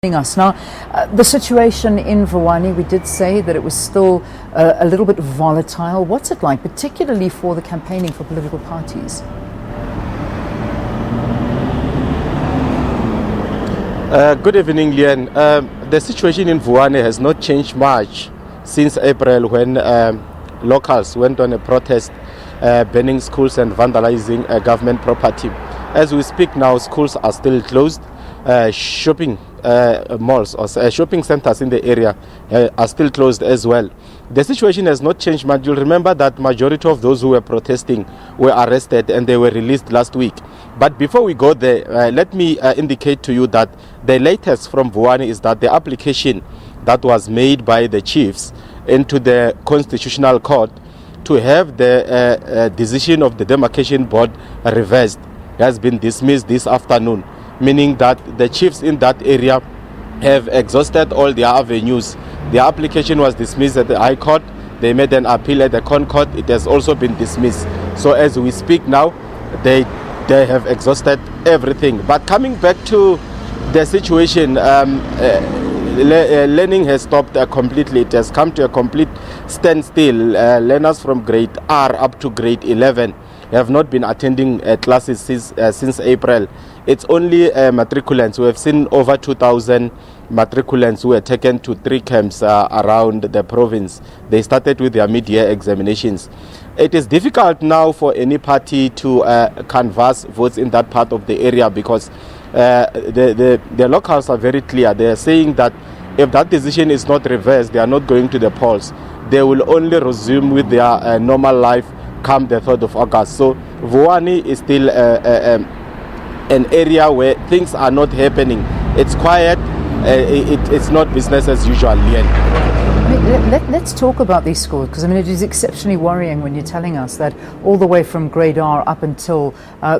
Us now, the situation in Vuwani, we did say that it was still a little bit volatile. What's it like, particularly for the campaigning for political parties? Good evening, Lian. The situation in Vuwani has not changed much since April when locals went on a protest burning schools and vandalizing government property. As we speak now, schools are still closed. Shopping malls or shopping centers in the area are still closed as well. The situation has not changed much. You'll remember that majority of those who were protesting were arrested and they were released last week. But before we go there, let me indicate to you that the latest from Vuwani is that the application that was made by the chiefs into the Constitutional Court to have the decision of the demarcation board reversed has been dismissed this afternoon, meaning that the chiefs in that area have exhausted all their avenues. The application was dismissed at the High Court. They made an appeal at the Con Court. It has also been dismissed. So as we speak now, they have exhausted everything. But coming back to the situation, learning has stopped completely. It has come to a complete standstill. Learners from grade R up to grade 11 have not been attending classes since April. It's only matriculants. We have seen over 2,000 matriculants who were taken to 3 camps around the province. They started with their mid-year examinations. It is difficult now for any party to canvass votes in that part of the area because the locals are very clear. They are saying that if that decision is not reversed, they are not going to the polls. They will only resume with their normal life come the 3rd of August. So Vuwani is still an area where things are not happening. It's quiet. It's not business as usual. Let's talk about these schools, because I mean it is exceptionally worrying when you're telling us that all the way from grade R up until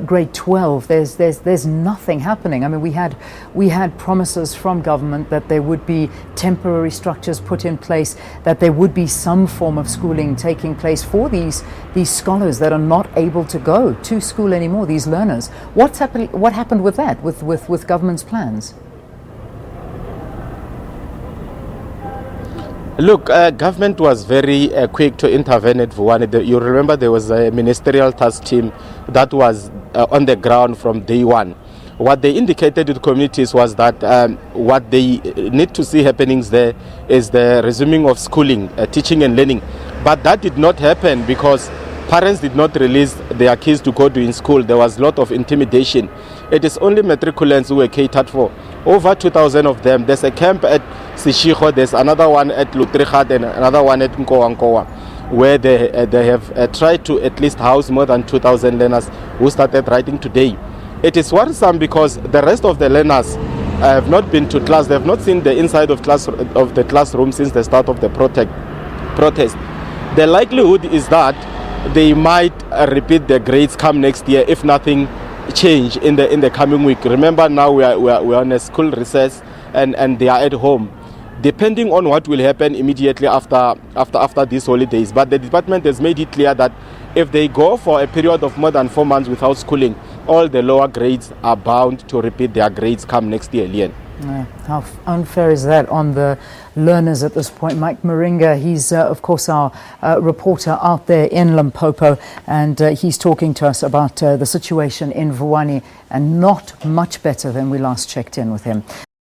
grade 12 there's nothing happening. I mean we had promises from government that there would be temporary structures put in place, that there would be some form of schooling taking place for these scholars that are not able to go to school anymore, these learners. What happened with that, with government's plans? Look, government was very quick to intervene at Vuwani. You remember there was a ministerial task team that was on the ground from day one. What they indicated to the communities was that what they need to see happenings there is the resuming of schooling, teaching and learning. But that did not happen because parents did not release their kids to go to in school. There was a lot of intimidation. It is only matriculants who were catered for. Over 2,000 of them. There's a camp at Sishiho, there's another one at Lutrichat and another one at Nkowankowa, where they have tried to at least house more than 2,000 learners who started writing today. It is worrisome because the rest of the learners have not been to class. They have not seen the inside of the classroom since the start of the protest. The likelihood is that they might repeat their grades come next year if nothing change in the coming week. Remember now we are on a school recess and they are at home, depending on what will happen immediately after these holidays. But the department has made it clear that if they go for a period of more than 4 months without schooling, all the lower grades are bound to repeat their grades come next year, Lian. How unfair is that on the learners at this point? Mike Maringa, he's of course our reporter out there in Limpopo, and he's talking to us about the situation in Vuwani, and not much better than we last checked in with him.